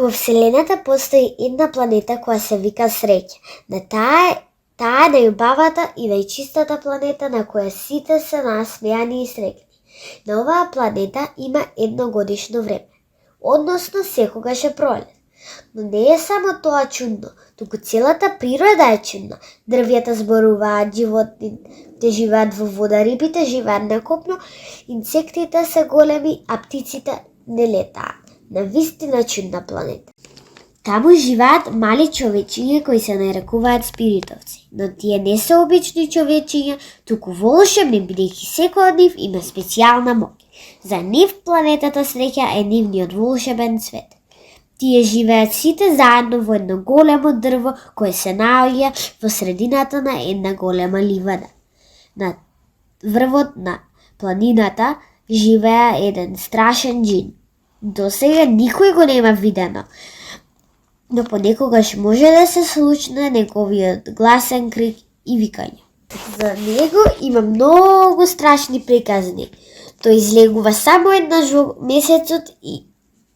Во Вселената постои една планета која се вика Среќа. Таа е најубавата и најчистата планета на која сите се насмејани и среќни. На оваа планета има едногодишно време, односно секогаш е пролет. Но не е само тоа чудно, туку целата природа е чудна. Дрвјата зборуваат, животните живеат во вода, рибите живеат на копно, инсектите се големи, а птиците не летаат. Навистина чудна планета. Таму живеат мали човечиња кои се нарекуваат спиритовци, но тие не се обични човечиња, туку волшебни, бидејќи секој од нив има специјална моќ. За нив планетата Среќа е нивниот волшебен свет. Тие живеат сите заедно во едно големо дрво кое се наоѓа во средината на една голема ливада. На врвот на планината живеа еден страшен џин. До сега никој го нема видено, но понекогаш може да се случне неговиот гласен крик и викање. За него има многу страшни приказни. Тој излегува само еднаш во месецот и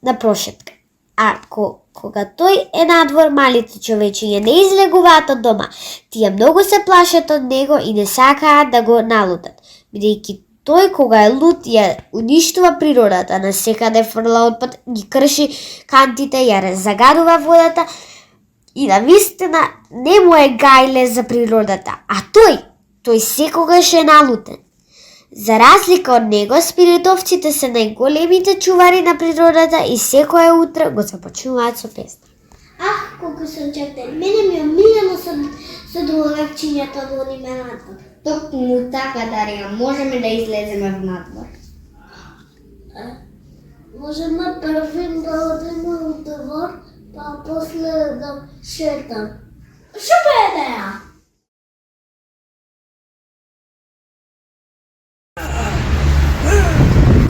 на прошетка. А кога тој е надвор, малите човечиња не излегуваат од дома. Тие многу се плашат од него и не сакаат да го налутат, бидејќи тој кога е лут ја уништува природата, насекаде фрла отпад, ги крши кантите, ја загадува водата и навистина не му е гајле за природата, а тој секогаш е налутен. За разлика од него, спиритовците се најголемите чувари на природата и секое утро го започнуваат со песна. Ах, колку сончев ден, мене ми омилено со доловевчињата во ониме надвор. Токму така, Дарија, можеме да излеземе в надвор. Можеме први да одиме у двор, па после да шетам. Супер идеја!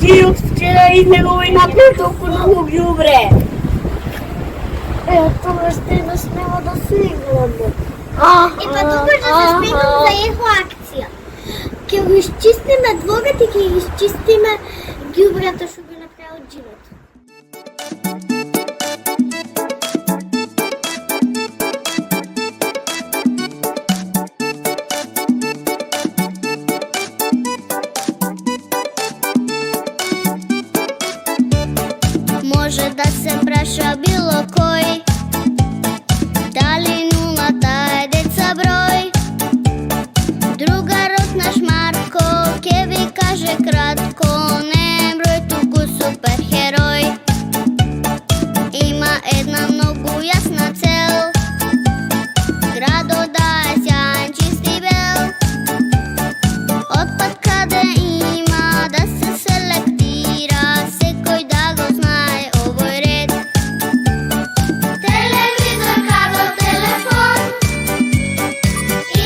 Ти од вчера излегува и напред толку многу ѓубре. Тогаш денес нема да се играме. Па добро да се спремам за еко акција. Ќе го изчистиме дворот и ќе изчистиме ѓубрето што го направи од живот. Може да се праша било кој, дали нулата е деца број. Другарот наш Марко ќе ви каже кратко, не е број туку суперхерој. Има една многу јасна цел, градот да е сјаен, чист и бел. Отпад каде има да се селектира, секој да го знае овој ред. Телевизор, кабел, телефон,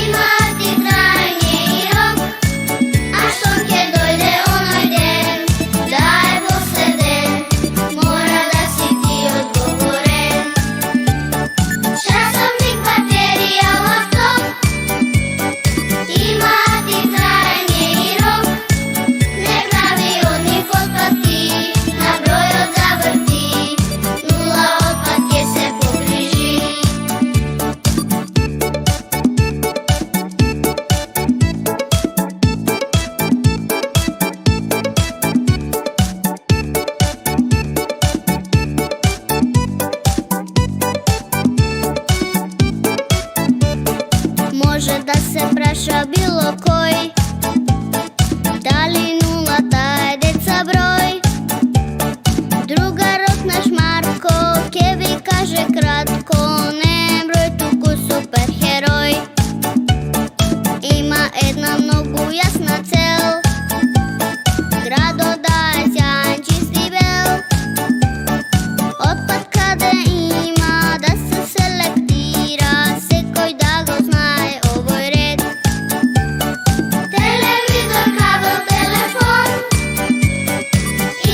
имаат и трајање и рок. А штом ќе дојде оној ден, да е последен, мора да си ти одговорен. Часовник, батерија, лаптоп, имаат и трајање и рок. Не прави од нив отпадки, на бројот заврти, нула отпад ќе се погрижи. Може да се праша било кој, дали нулата е деца број. Другарот наш Марко ќе ви каже кратко, не е број туку суперхерој. Има една многу јасна цел, градот да е сјаен, чист и бел. Отпад каде има да се селектира, секој да го знае овој ред. Телевизор, кабел, телефон,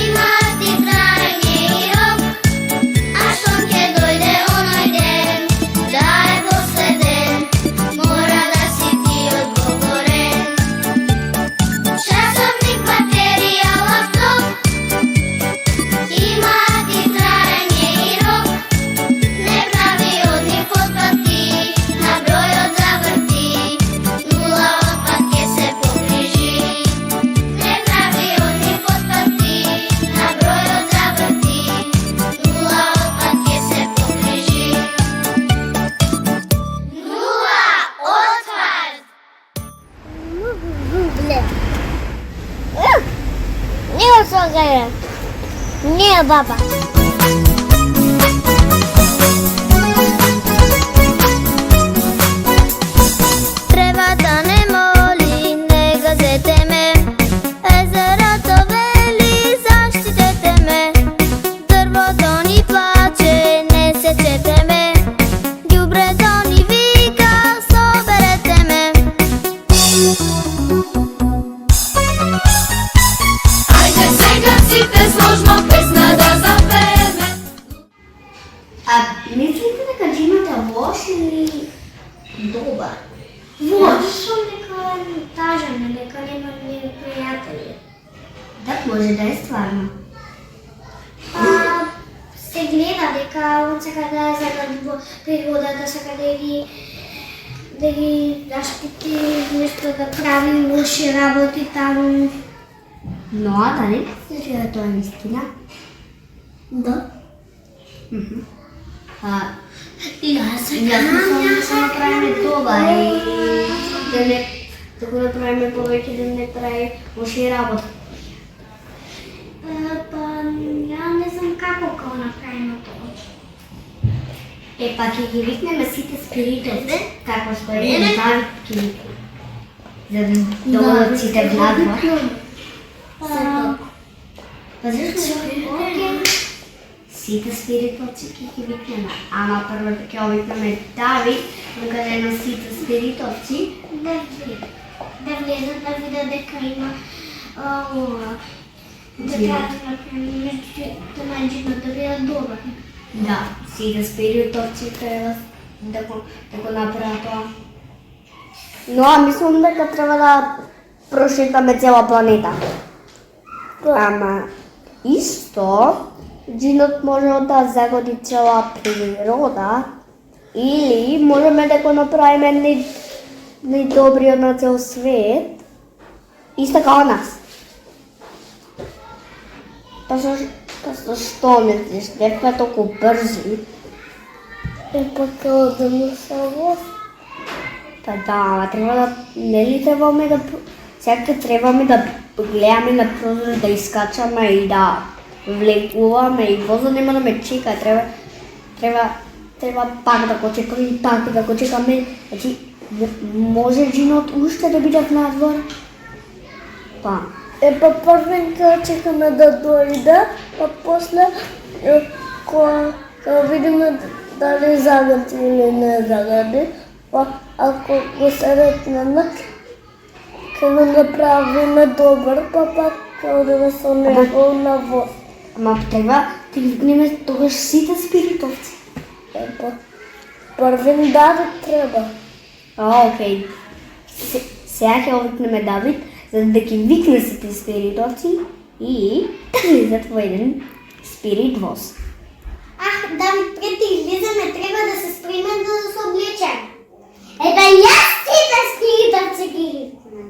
имаат и трајање и рок. А штом ќе дојде оној ден, pomagają. Nie, baba. Treba da ne moli, ne gazete me. Ezera to veli, zaštitete me. Drvo to ni plače, ne sečete me. Đubre to ni vika, soberete me. Ajde seljacite složno pesma da zapeme. A mislite дека джинот е лош или добар? Защо нека тажаме, нека нема приятели? Так може да е стварно. Се гледа дека он сака да загадува природата, сака да ги заштити, вместо да прави лоши работи таму. Но да не мислиш да тоа е вистина? Да. И аз се направиме добар и да го направиме повеќе да не прави лоши работа. Па, ја не знам како го направиме тоа. Па ќе ги викнеме сите спиритовци, како што е Давид ќе викне. За да додадат сите в надвор. Па зашто? Сите спиритовци ќе ги викнеме. Ама прво ќе викнеме Давид, каде на сите спиритовци. Да влезат да видат дека има ова. Дека на джинот да бидат добар. Да, сите спиритовци треба да го направат тоа. Но мислам дека треба да прошетаме цела планета. Ама исто джинот може да загоди цела природа или можеме да го направиме најдобриот на цел свет исто као нас. Па што мислиш, дека е толку брзи? Па као да му се воз. Па да, ама треба да, нели требаме да, сега требаме да гледаме на прозор, да искачаме и да влегуваме и воза нема да ме чека, треба пак да го чекаме и пак да го чекаме. Значи, може джинот уште да биде надвор? Па. Па првен ќе чекаме да дојде, па после кога видиме дали загади или не загади, па ако го сретнеме, ќе го направиме добар, па пак ќе одиме со него на воз. Ама треба да ги викнеме тогаш сите спиритовци. Па првен Давид треба. Окей. Сега ќе викнеме Давид, за да ги викне сите спиритовци и да влизат во еден спирит воз. Давид, пред да излизаме, треба да се спреме да се облечем. Да јас сите спиритовци ги викнем.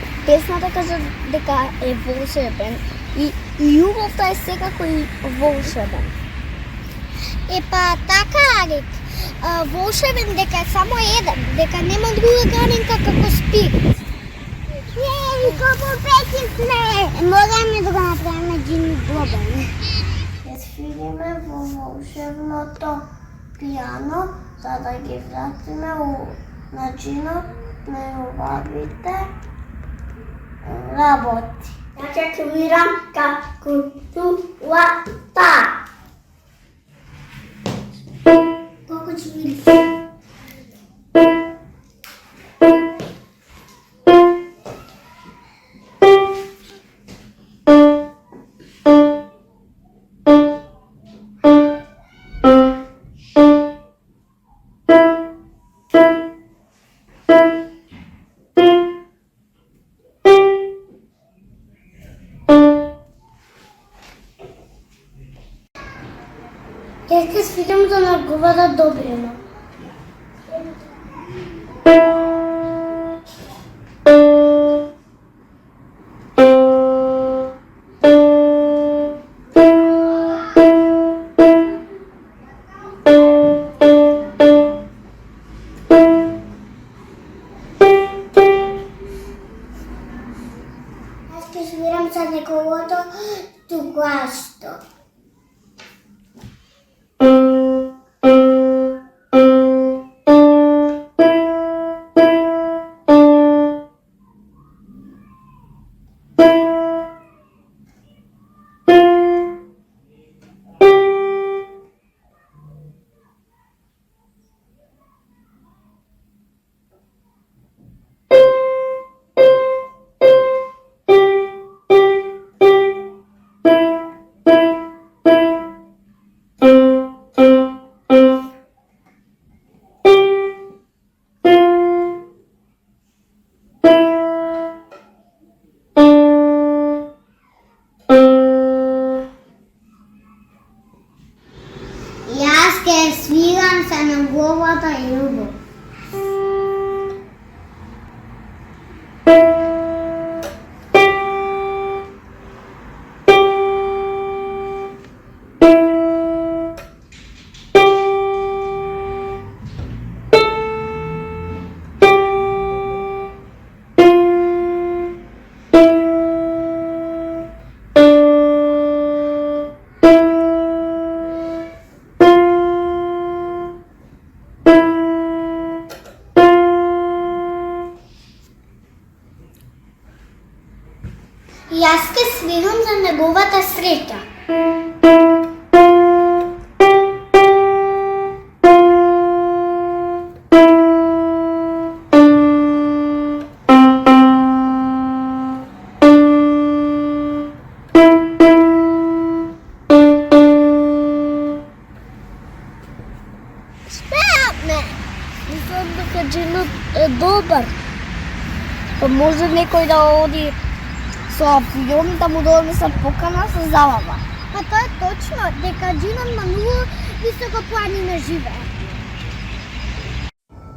Песната кажа дека е волшебен и љубовта е секако и волшебен. Епа така, Арик, волшебен дека е само еден, дека нема друга гранинка како спирит. Како петисме! Мораме да го направиме Джини глобален. Ќе свириме во волшебното пијано, за да ги вратиме у начинот на убавите работи. Ја ќе свирам како туата. Колку ќе види? Јас ќе свирам за неговата добрина. Аз ќе свирам за неговото тугашто. Јас ќе свирам за неговата љубов. Јас ќе свирам за неговата среќа. Спејавме! Мислам дека Джинот е добар. Па може некој да оди со авион да му донесе покана со забава. Па тоа е точно, дека Джинот на многу високо планина живее.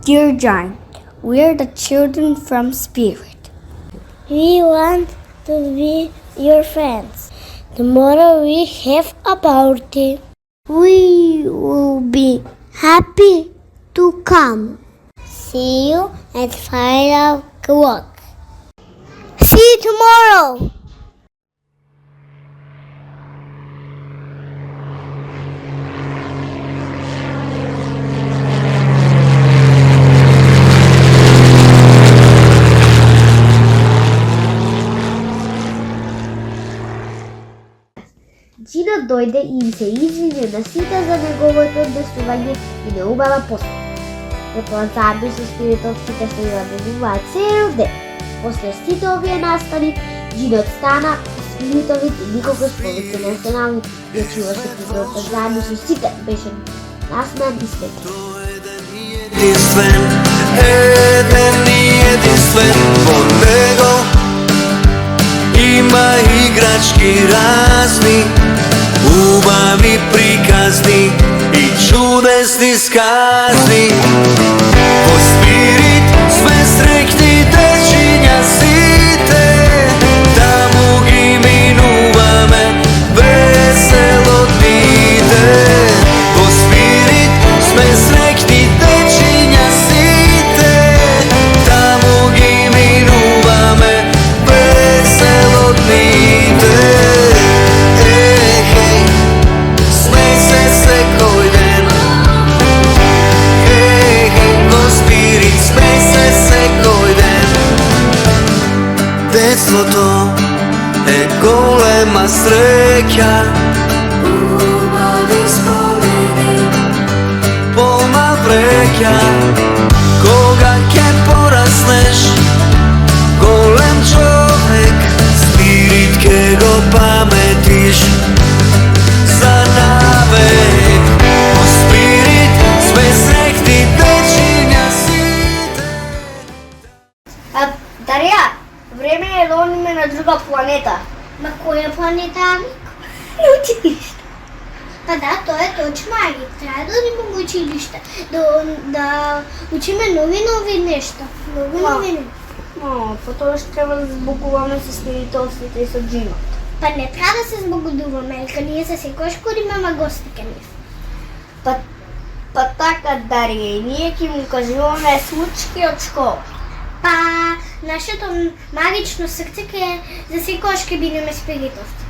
Dear Giant, we are the children from Spirit. We want to be your friends. Tomorrow we have a party. We will be happy to come. See you at 5 o'clock. See you tomorrow. Джинот дојде и им се извини на сите за неговото однесување и неубава постапка. Потоа заедно со спиритовците се израдуваа цел ден. После сите овие настани, Джинот стана спиритовит и никогаш повеќе не се налути. Ја чуваше природата заедно со сите, беше насмеан и светлен. Еден и единствен, во него има играчки разни, убави приказни и чудесни сказни. Во Спирит сме среќни дечиња сите, голема среќа. Убави спомени, Полна вреќа. Кога ќе пораснеш, голем човек, спирит ке го паметиш за навек. О спирит сме среќни вечиња сите. Дарија, време е да одиме на друга планета. На која планета, Ами? На училиште. Па да, тоа е точно, Аги. Треба да одиме во училиште, да учиме нови нешта. Нови. Но, потоа ще треба да збогуваме со снидителството и со джинот. Па не треба да се збогудуваме, ека ние се секојаш имаме гости ке нив. Па така, Дарија, и ние ќе му кажуваме случки од школа. Па нашето магично срце ке за секојаш ке бидеме спиритовци.